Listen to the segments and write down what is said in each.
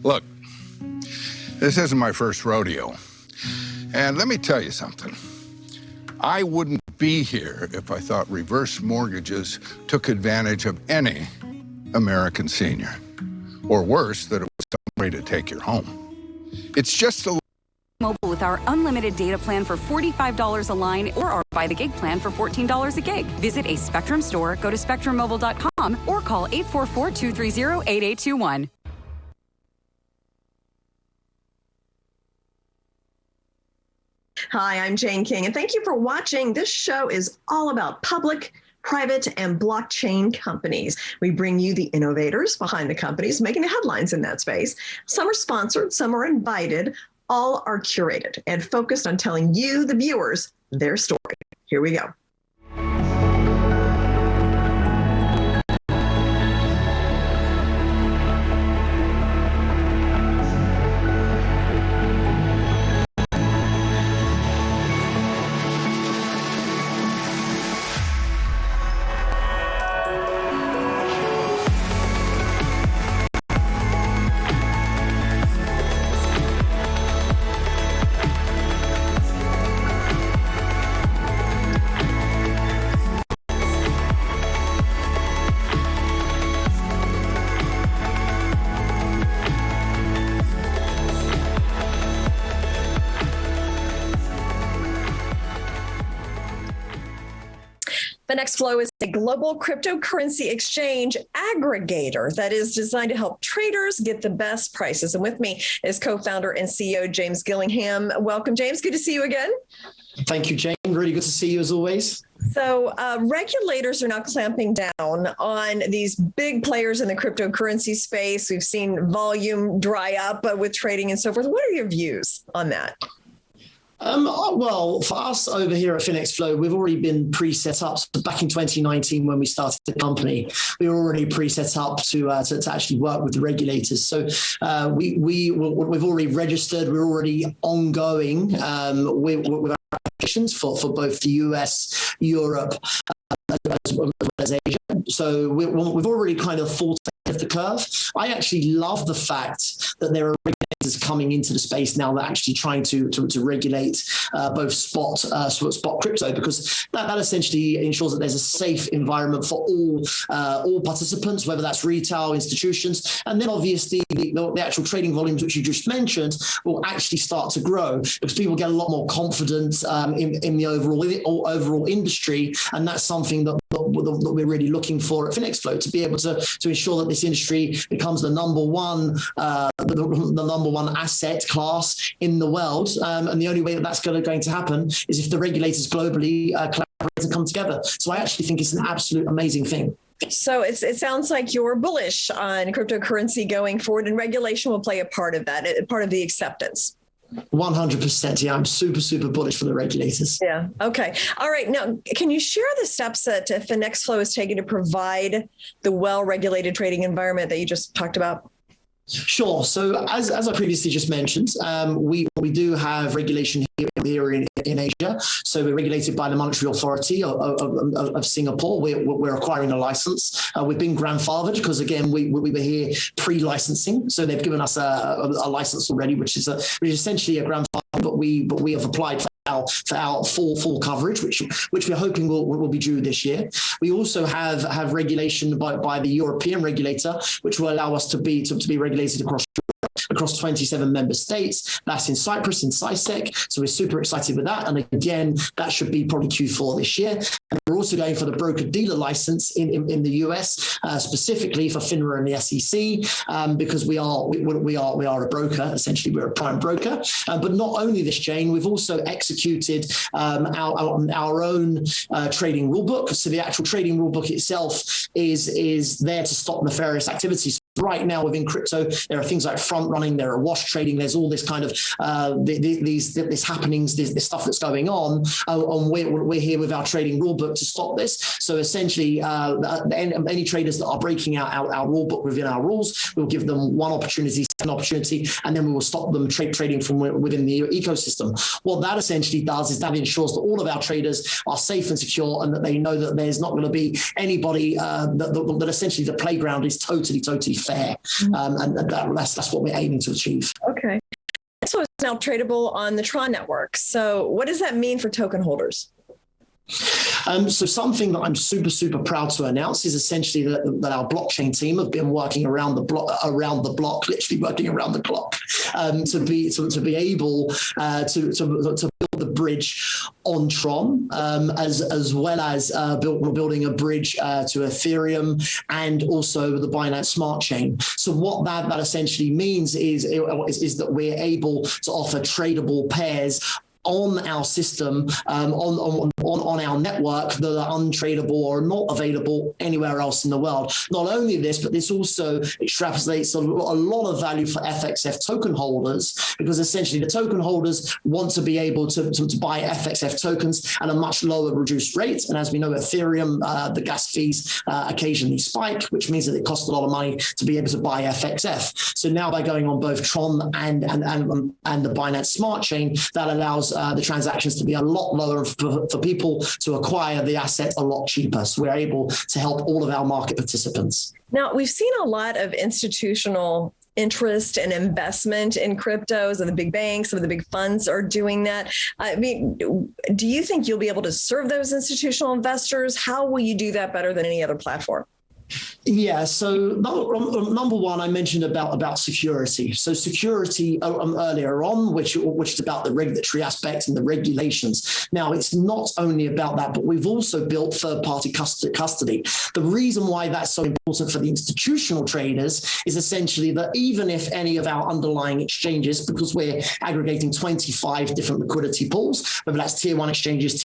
Look, this isn't my first rodeo. And let me tell you something. I wouldn't be here if I thought reverse mortgages took advantage of any American senior. Or worse, that it was some way to take your home. It's just a Mobile with our unlimited data plan for $45 a line or our by the gig plan for $14 a gig. Visit a Spectrum store, go to spectrummobile.com or call 844-230-8821. Hi, I'm Jane King, and thank you for watching. This show is all about public, private, and blockchain companies. We bring you the innovators behind the companies making the headlines in that space. Some are sponsored, some are invited. All are curated and focused on telling you, the viewers, their story. Here we go. FINXFLO is a global cryptocurrency exchange aggregator that is designed to help traders get the best prices. And with me is co-founder and CEO James Gillingham. Welcome, James. Good to see you again. Thank you, Jane. Really good to see you as always. So regulators are now clamping down on these big players in the cryptocurrency space. We've seen volume dry up with trading and so forth. What are your views on that? Well, for us over here at FINXFLO, we've already been pre-set up. So back in 2019, when we started the company, we were already pre-set up to actually work with the regulators. So we've already registered. We're already ongoing with our applications for both the US, Europe, as well as Asia. So we've already kind of fought ahead of the curve. I actually love the fact that there are regulators coming into the space now that are actually trying to regulate both spot crypto, because that essentially ensures that there's a safe environment for all participants, whether that's retail, institutions, and then obviously the actual trading volumes, which you just mentioned, will actually start to grow because people get a lot more confidence in the overall industry, and that's something that we're really looking for at FINXFLO, to be able to ensure that this industry becomes the number one asset class in the world. And the only way that that's going to happen is if the regulators globally collaborate and come together. So I actually think it's an absolute amazing thing. So it sounds like you're bullish on cryptocurrency going forward, and regulation will play a part of that, part of the acceptance. 100%. Yeah, I'm super bullish for the regulators. Yeah. Okay. All right. Now, can you share the steps that FINXFLO is taking to provide the well-regulated trading environment that you just talked about? Sure. So as I previously just mentioned, we do have regulation here in Asia. So we're regulated by the Monetary Authority of Singapore. We're acquiring a license. We've been grandfathered because, again, we were here pre-licensing. So they've given us a license already, which is essentially a grandfather, but we have applied for our full coverage, which we're hoping will be due this year. We also have regulation by the European regulator, which will allow us to be regulated across 27 member states. That's in Cyprus, in CISEC. So we're super excited with that. And again, that should be probably Q4 this year. And we're also going for the broker-dealer license in the US, specifically for FINRA and the SEC, because we are a broker. Essentially, we're a prime broker. But not only this, Jane, we've also executed our own trading rulebook. So the actual trading rulebook itself is there to stop nefarious activities. Right now within crypto, there are things like front running, there are wash trading, there's all this kind of these happenings, this stuff that's going on, and we're here with our trading rulebook to stop this. So essentially, any traders that are breaking out our rulebook within our rules, we'll give them one opportunity an opportunity, and then we will stop them trading from within the ecosystem. What that essentially does is that ensures that all of our traders are safe and secure, and that they know that there's not going to be anybody that essentially the playground is totally fair, and that's what we're aiming to achieve. Okay. So it's now tradable on the Tron network. So what does that mean for token holders? So something that I'm super proud to announce is essentially that our blockchain team have been working around the block, literally working around the clock, to be able to build the bridge on Tron, as well as building a bridge to Ethereum and also the Binance Smart Chain. So what that essentially means is that we're able to offer tradable pairs on our system, on our network, that are untradeable or not available anywhere else in the world. Not only this, but this also extrapolates a lot of value for FXF token holders, because essentially the token holders want to be able to buy FXF tokens at a much lower reduced rate. And as we know, Ethereum, the gas fees occasionally spike, which means that it costs a lot of money to be able to buy FXF. So now by going on both Tron and the Binance Smart Chain, that allows the transactions to be a lot lower for people to acquire the asset a lot cheaper. So we're able to help all of our market participants. Now, we've seen a lot of institutional interest and investment in cryptos, and the big banks, some of the big funds are doing that. I mean, do you think you'll be able to serve those institutional investors? How will you do that better than any other platform? Yeah, so number one, I mentioned about security. So security earlier on, which is about the regulatory aspects and the regulations. Now, it's not only about that, but we've also built third-party custody. The reason why that's so important for the institutional traders is essentially that even if any of our underlying exchanges, because we're aggregating 25 different liquidity pools, whether that's tier one exchanges,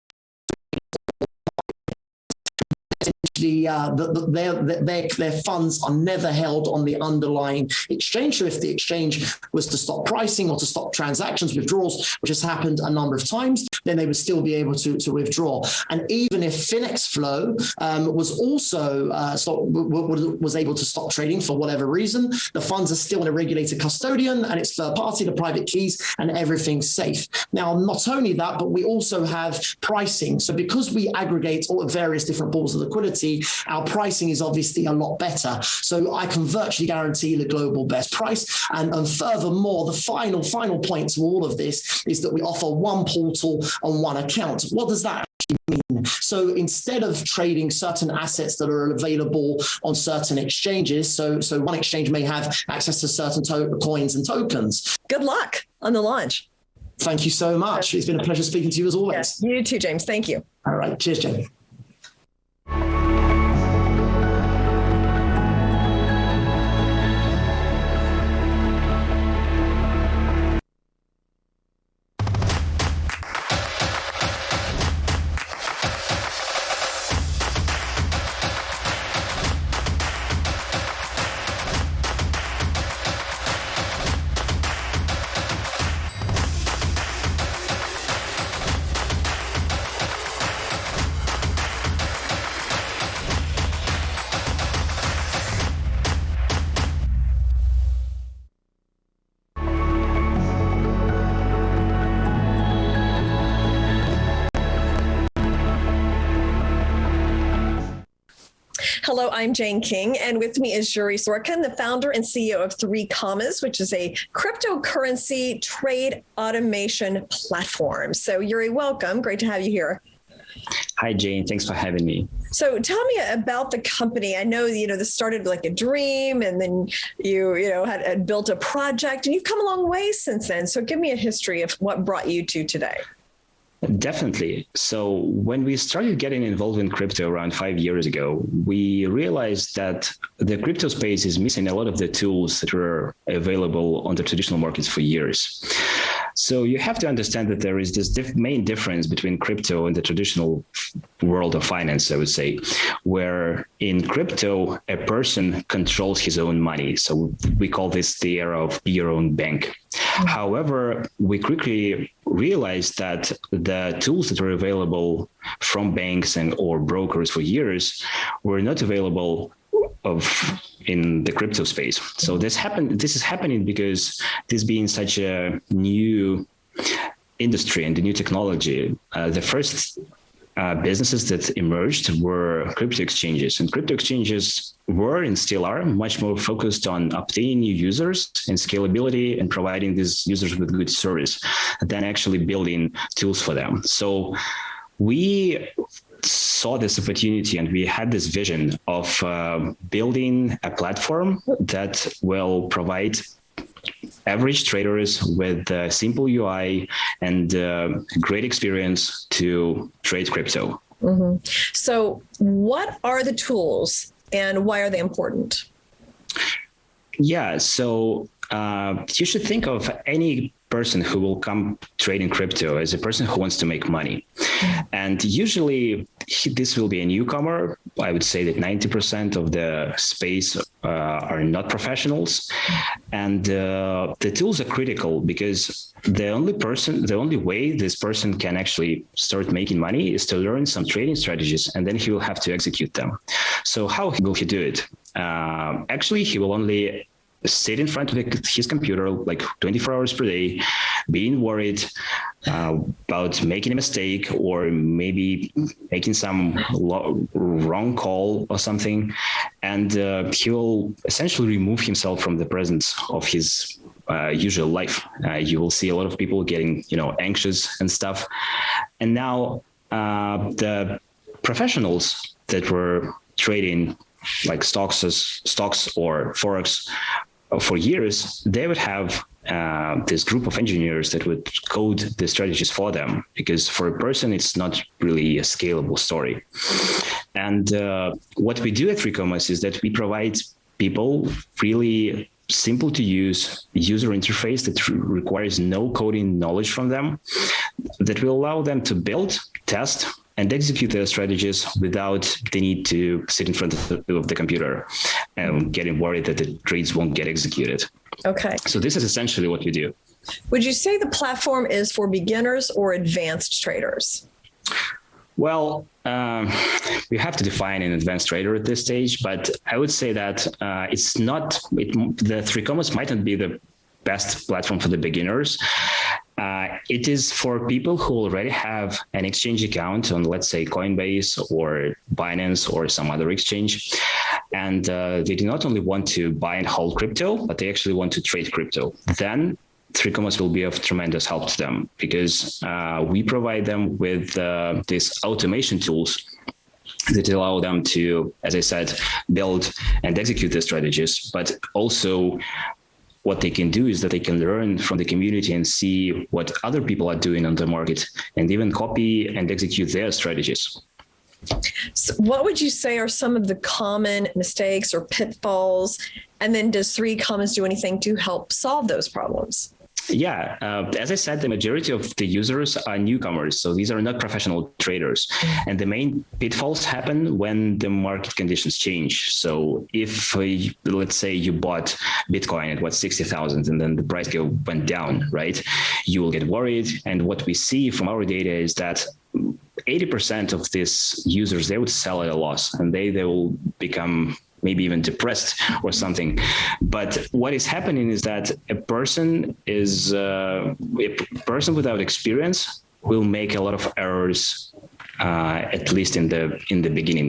their funds are never held on the underlying exchange. So if the exchange was to stop pricing or to stop transactions, withdrawals, which has happened a number of times, then they would still be able to withdraw. And even if FINXFLO was also was able to stop trading for whatever reason, the funds are still in a regulated custodian, and it's third party, the private keys, and everything's safe. Now, not only that, but we also have pricing. So because we aggregate all the various different pools of liquidity, our pricing is obviously a lot better. So I can virtually guarantee the global best price. And furthermore, the final point to all of this is that we offer one portal on one account. What does that actually mean? So instead of trading certain assets that are available on certain exchanges, so one exchange may have access to certain coins and tokens. Good luck on the launch. Thank you so much. It's been a pleasure speaking to you as always. Yes, you too, James. Thank you. All right. Cheers, Jamie. Hello, I'm Jane King, and with me is Yuri Sorkin, the founder and CEO of 3 Commas, which is a cryptocurrency trade automation platform. So Yuri, welcome. Great to have you here. Hi, Jane. Thanks for having me. So tell me about the company. I know, this started like a dream, and then you had built a project, and you've come a long way since then. So give me a history of what brought you to today. Definitely. So when we started getting involved in crypto around 5 years ago, we realized that the crypto space is missing a lot of the tools that were available on the traditional markets for years. So you have to understand that there is this main difference between crypto and the traditional world of finance, I would say, where in crypto, a person controls his own money. So we call this the era of your own bank. However, we quickly realized that the tools that were available from banks or brokers for years were not available in the crypto space. So this is happening because this being such a new industry and a new technology. The first businesses that emerged were crypto exchanges, and crypto exchanges were and still are much more focused on obtaining new users and scalability and providing these users with good service than actually building tools for them. So we saw this opportunity and we had this vision of building a platform that will provide average traders with a simple UI and great experience to trade crypto. Mm-hmm. So what are the tools and why are they important? Yeah, so you should think of any person who will come trading crypto as a person who wants to make money. And usually this will be a newcomer. I would say that 90% of the space are not professionals. And the tools are critical because the only way this person can actually start making money is to learn some trading strategies, and then he will have to execute them. So how will he do it? Actually, he will only sit in front of his computer like 24 hours per day, being worried about making a mistake or maybe making some wrong call or something. And he will essentially remove himself from the presence of his usual life. You will see a lot of people getting, anxious and stuff. And now the professionals that were trading like stocks or Forex for years, they would have this group of engineers that would code the strategies for them, because for a person, it's not really a scalable story. And what we do at FreeCommerce is that we provide people really simple to use user interface that requires no coding knowledge from them, that will allow them to build, test, and execute their strategies without the need to sit in front of the computer and getting worried that the trades won't get executed. Okay. So this is essentially what we do. Would you say the platform is for beginners or advanced traders? Well, we have to define an advanced trader at this stage, but I would say that the FreeCommerce might not be the best platform for the beginners. It is for people who already have an exchange account on, let's say, Coinbase or Binance or some other exchange. And they do not only want to buy and hold crypto, but they actually want to trade crypto. Then FreeCommerce will be of tremendous help to them, because we provide them with these automation tools that allow them to, as I said, build and execute the strategies, but also what they can do is that they can learn from the community and see what other people are doing on the market and even copy and execute their strategies. So what would you say are some of the common mistakes or pitfalls? And then does FreeCommerce do anything to help solve those problems? Yeah, as I said, the majority of the users are newcomers, so these are not professional traders. And the main pitfalls happen when the market conditions change. So if, let's say, you bought Bitcoin at 60,000 and then the price went down, right? You will get worried. And what we see from our data is that 80% of these users, they would sell at a loss, and they will become maybe even depressed or something. But what is happening is that a person without experience will make a lot of errors, at least in the beginning.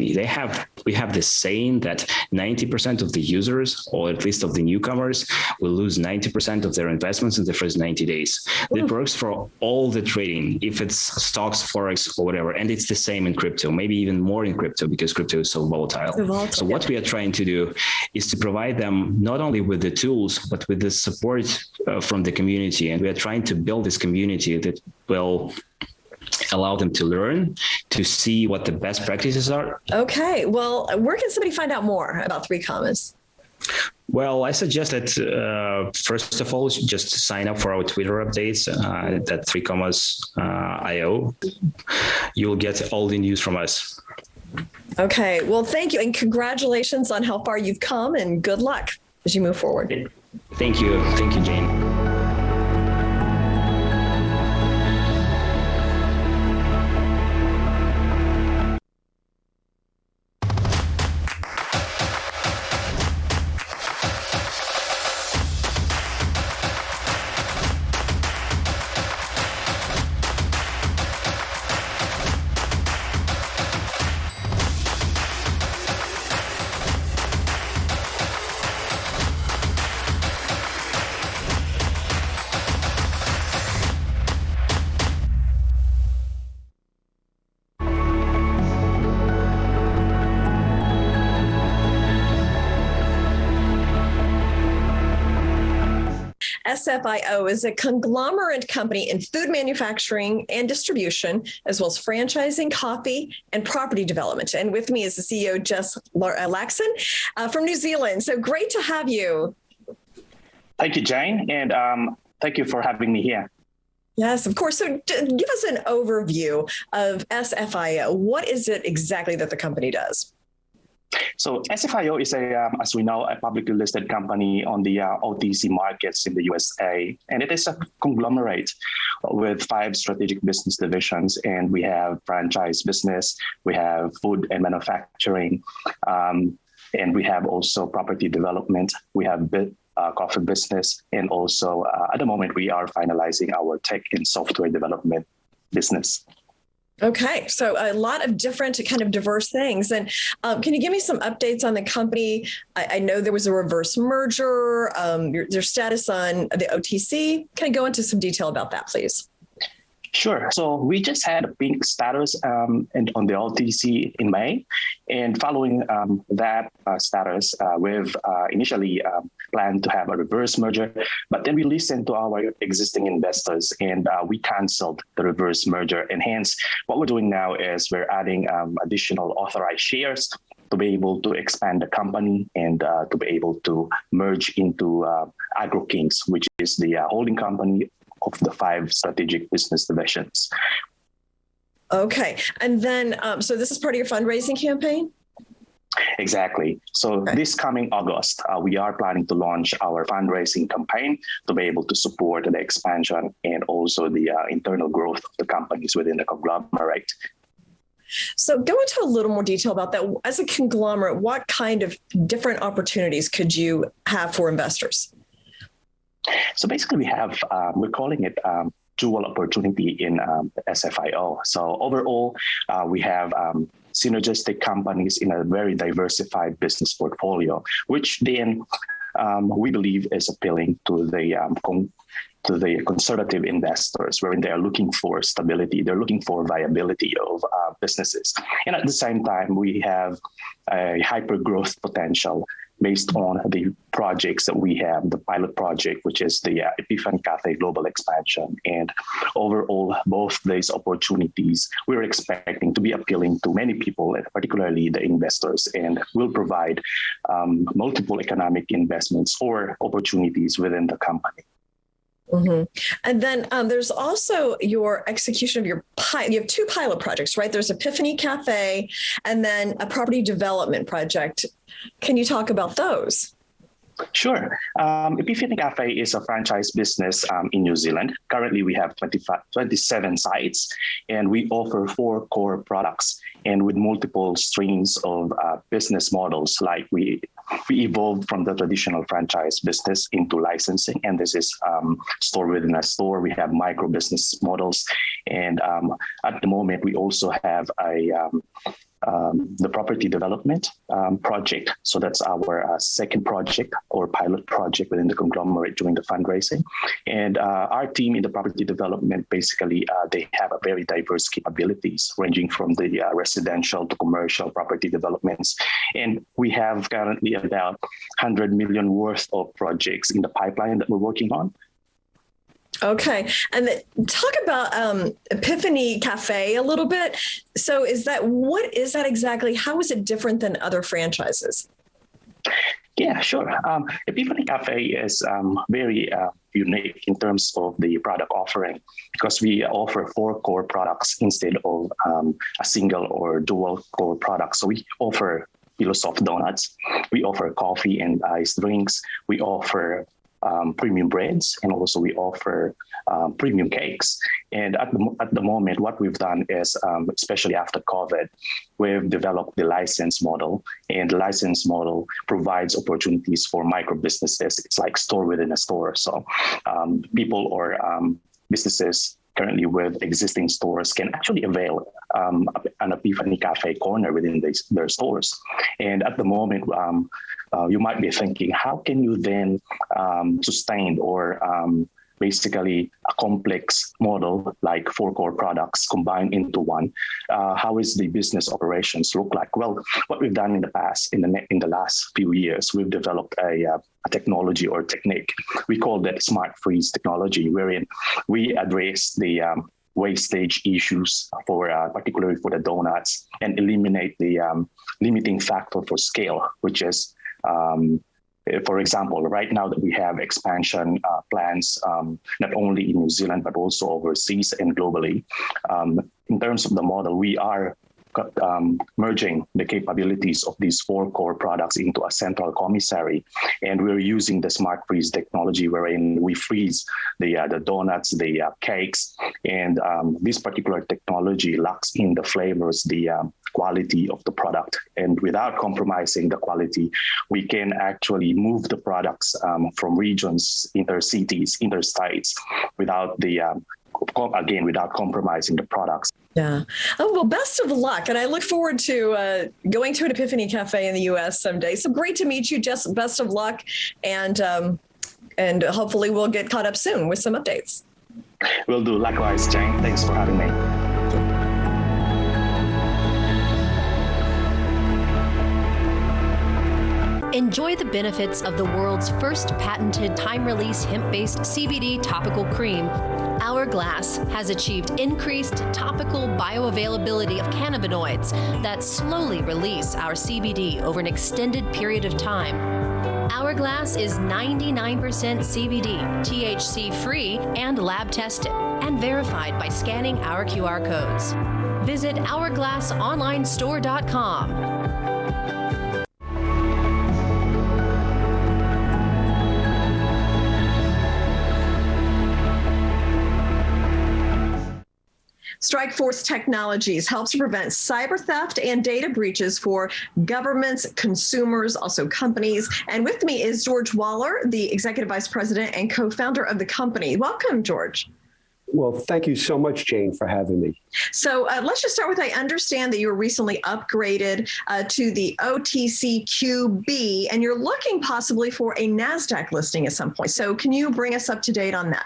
We have this saying that 90% of the users, or at least of the newcomers, will lose 90% of their investments in the first 90 days. That works for all the trading, if it's stocks, Forex, or whatever. And it's the same in crypto, maybe even more in crypto, because crypto is so volatile. So what we are trying to do is to provide them not only with the tools, but with the support from the community. And we are trying to build this community that will allow them to learn, to see what the best practices are. Okay. Well, where can somebody find out more about FreeCommerce? Well, I suggest that, first of all, just sign up for our Twitter updates at FreeCommerce.io. You'll get all the news from us. Okay. Well, thank you. And congratulations on how far you've come, and good luck as you move forward. Thank you. Thank you, Jane. SFIO is a conglomerate company in food manufacturing and distribution, as well as franchising, coffee, and property development. And with me is the CEO, Jess Laxon from New Zealand. So great to have you. Thank you, Jane, and thank you for having me here. Yes, of course. So give us an overview of SFIO. What is it exactly that the company does? So SFIO is as we know, a publicly listed company on the OTC markets in the USA, and it is a conglomerate with 5 strategic business divisions. And we have franchise business, we have food and manufacturing, and we have also property development. We have coffee business, and also at the moment we are finalizing our tech and software development business. Okay, so a lot of different kind of diverse things. And can you give me some updates on the company? I know there was a reverse merger, your status on the OTC. Can you go into some detail about that, please? Sure. So we just had a pink status on the OTC in May. And following that status, we've initially planned to have a reverse merger, but then we listened to our existing investors and we canceled the reverse merger. And hence, what we're doing now is we're adding additional authorized shares to be able to expand the company and to be able to merge into AgroKings, which is the holding company of the 5 strategic business divisions. Okay. And then, so this is part of your fundraising campaign? Exactly. So This coming August, we are planning to launch our fundraising campaign to be able to support the expansion and also the internal growth of the companies within the conglomerate. So go into a little more detail about that. As a conglomerate, what kind of different opportunities could you have for investors? So basically, we have, we're calling it dual opportunity in SFIO. So overall, we have synergistic companies in a very diversified business portfolio, which then we believe is appealing to the conservative investors, wherein they are looking for stability, they're looking for viability of businesses. And at the same time, we have a hyper growth potential based on the projects that we have, the pilot project, which is the Epiphany Cafe global expansion. And overall, both these opportunities we're expecting to be appealing to many people, and particularly the investors, and will provide multiple economic investments or opportunities within the company. Mm-hmm. And then there's also your execution of you have 2 pilot projects, right? There's Epiphany Cafe and then a property development project. Can you talk about those? Sure. Epiphany Cafe is a franchise business in New Zealand. Currently, we have 27 sites, and we offer 4 core products, and with multiple streams of business models. Like we evolved from the traditional franchise business into licensing, and this is store within a store. We have micro business models, and at the moment, we also have the property development project. So that's our second project or pilot project within the conglomerate during the fundraising. And our team in the property development, basically, they have a very diverse capabilities ranging from the residential to commercial property developments. And we have currently about 100 million worth of projects in the pipeline that we're working on. Okay. And talk about Epiphany Cafe a little bit. So what is that exactly? How is it different than other franchises? Yeah, sure. Epiphany Cafe is very unique in terms of the product offering, because we offer 4 core products instead of a single or dual core product. So we offer Philosoph donuts, we offer coffee and iced drinks, we offer premium breads, and also we offer premium cakes. And at the moment, what we've done is, especially after COVID, we've developed the license model, and the license model provides opportunities for micro businesses. It's like store within a store. So people or businesses currently with existing stores can actually avail an Epiphany Cafe corner within their stores. And at the moment, you might be thinking, how can you then sustain or basically a complex model like 4 core products combined into one. How is the business operations look like? Well, what we've done in the past, in the last few years, we've developed a technology or technique. We call that smart freeze technology, wherein we address the wastage issues for particularly for the donuts and eliminate the limiting factor for scale, which is for example, right now that we have expansion plans, not only in New Zealand, but also overseas and globally. In terms of the model, we are merging the capabilities of these 4 core products into a central commissary. And we're using the smart freeze technology wherein we freeze the donuts, the cakes, and this particular technology locks in the flavors, the quality of the product. And without compromising the quality, we can actually move the products from regions, intercities, interstates without the again, without compromising the products. Yeah. Oh, well, best of luck. And I look forward to going to an Epiphany Cafe in the U.S. someday. So great to meet you, Jess. Best of luck. And hopefully we'll get caught up soon with some updates. Will do. Likewise, Jane. Thanks for having me. Enjoy the benefits of the world's first patented time-release hemp-based CBD topical cream. Hourglass has achieved increased topical bioavailability of cannabinoids that slowly release our CBD over an extended period of time. Hourglass is 99% CBD, THC-free, and lab-tested, and verified by scanning our QR codes. Visit hourglassonlinestore.com. Strikeforce Technologies helps prevent cyber theft and data breaches for governments, consumers, also companies. And with me is George Waller, the Executive Vice President and co-founder of the company. Welcome, George. Well, thank you so much, Jane, for having me. So let's just start with, I understand that you were recently upgraded to the OTCQB, and you're looking possibly for a NASDAQ listing at some point. So can you bring us up to date on that?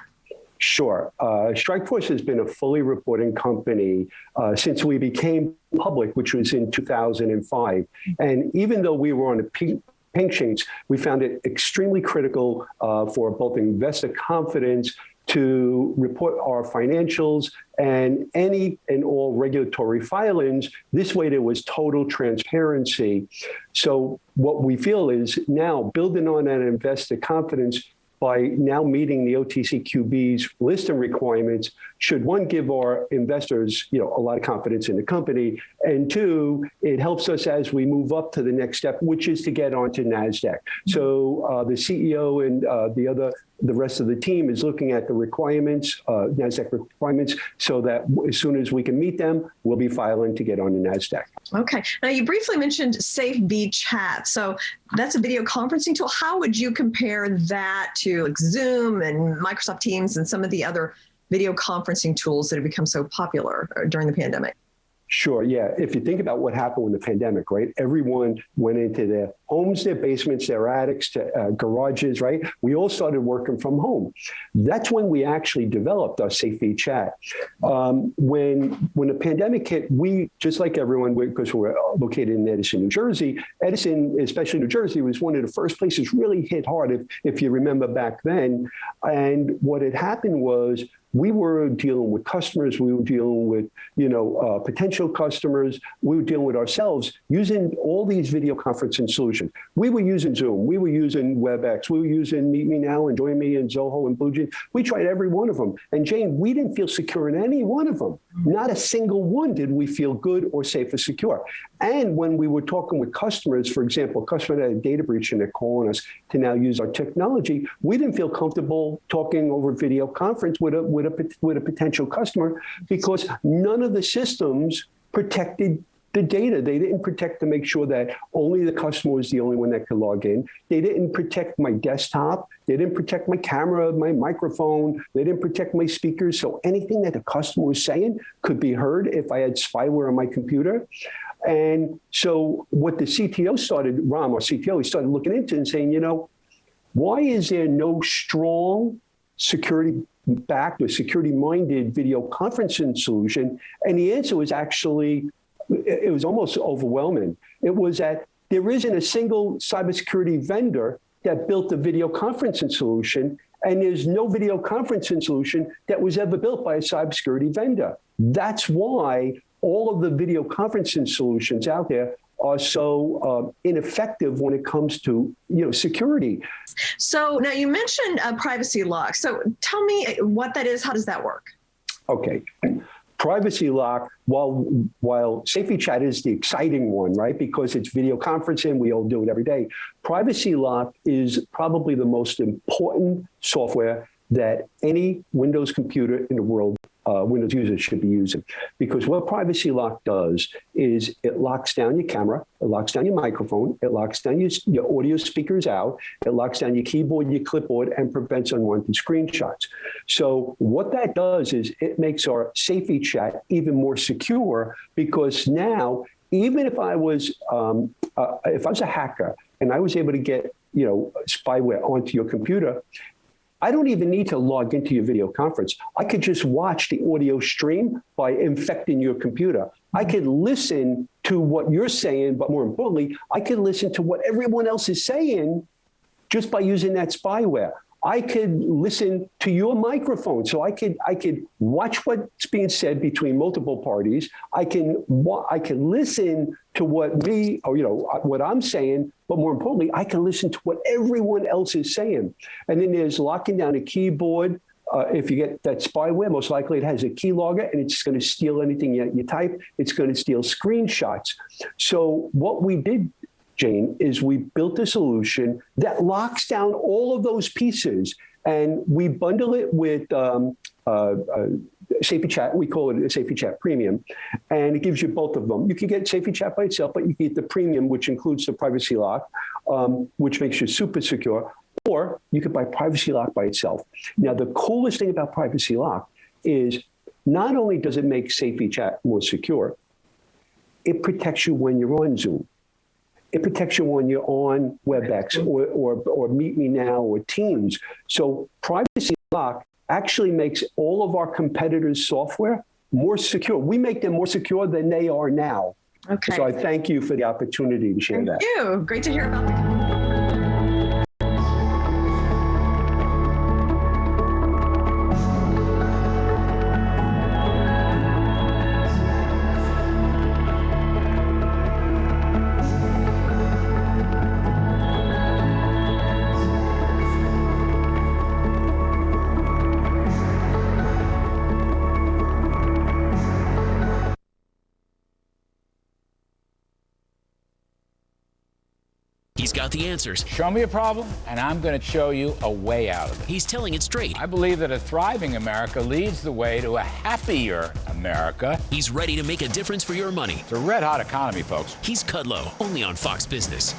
Sure. Strikeforce has been a fully reporting company since we became public, which was in 2005. And even though we were on the pink sheets, we found it extremely critical for both investor confidence to report our financials and any and all regulatory filings. This way there was total transparency. So what we feel is now building on that investor confidence by now meeting the OTCQB's listing requirements should, one, give our investors, a lot of confidence in the company, and two, it helps us as we move up to the next step, which is to get onto NASDAQ. So the CEO and the rest of the team is looking at the requirements, NASDAQ requirements, so that as soon as we can meet them, we'll be filing to get on the NASDAQ. Okay. Now, you briefly mentioned SafeVChat. So that's a video conferencing tool. How would you compare that to like Zoom and Microsoft Teams and some of the other video conferencing tools that have become so popular during the pandemic? Sure. Yeah. If you think about what happened with the pandemic, right? Everyone went into their homes, their basements, their attics, garages, right? We all started working from home. That's when we actually developed our SafeVChat. When the pandemic hit, we, just like everyone, because we're located in Edison, New Jersey, Edison, especially New Jersey, was one of the first places really hit hard, if you remember back then. And what had happened was, we were dealing with customers, we were dealing with, potential customers, we were dealing with ourselves using all these video conferencing solutions. We were using Zoom, we were using WebEx, we were using Meet Me Now and Join Me and Zoho and BlueJeans. We tried every one of them. And Jane, we didn't feel secure in any one of them. Not a single one did we feel good or safe or secure. And when we were talking with customers, for example, a customer had a data breach and they're calling us to now use our technology, we didn't feel comfortable talking over video conference with a potential customer because none of the systems protected the data. They didn't protect to make sure that only the customer was the only one that could log in. They didn't protect my desktop. They didn't protect my camera, my microphone. They didn't protect my speakers. So anything that the customer was saying could be heard if I had spyware on my computer. And so what the CTO started, Ram, our CTO, he started looking into and saying, why is there no strong security-backed or security-minded video conferencing solution? And the answer was actually, it was almost overwhelming. It was that there isn't a single cybersecurity vendor that built a video conferencing solution, and there's no video conferencing solution that was ever built by a cybersecurity vendor. That's why all of the video conferencing solutions out there are so ineffective when it comes to security. So now you mentioned privacy lock. So tell me what that is. How does that work? Okay. Privacy lock, while SafetyChat is the exciting one, right? Because it's video conferencing, we all do it every day. Privacy lock is probably the most important software that any Windows computer in the world, Windows users should be using. Because what Privacy Lock does is it locks down your camera, it locks down your microphone, it locks down your audio speakers out, it locks down your keyboard, your clipboard, and prevents unwanted screenshots. So what that does is it makes our SafetyChat even more secure, because now, even if I was a hacker and I was able to get spyware onto your computer, I don't even need to log into your video conference. I could just watch the audio stream by infecting your computer. I could listen to what you're saying, but more importantly, I could listen to what everyone else is saying just by using that spyware. I could listen to your microphone, so I could watch what's being said between multiple parties. I can listen to what I'm saying, but more importantly, I can listen to what everyone else is saying. And then there's locking down a keyboard. If you get that spyware, most likely it has a keylogger, and it's going to steal anything you type. It's going to steal screenshots. So what we did, Jane, is we built a solution that locks down all of those pieces, and we bundle it with SafetyChat. We call it a SafetyChat Premium, and it gives you both of them. You can get SafetyChat by itself, but you can get the Premium, which includes the Privacy Lock, which makes you super secure, or you could buy Privacy Lock by itself. Now, the coolest thing about Privacy Lock is not only does it make SafetyChat more secure, it protects you when you're on Zoom. It protects you when you're on WebEx or Meet Me Now or Teams. So Privacy Lock actually makes all of our competitors' software more secure. We make them more secure than they are now. Okay. So I thank you for the opportunity to share that. Thank you. Great to hear about the He's got the answers. Show me a problem, and I'm going to show you a way out of it. He's telling it straight. I believe that a thriving America leads the way to a happier America. He's ready to make a difference for your money. It's a red-hot economy, folks. He's Kudlow, only on Fox Business.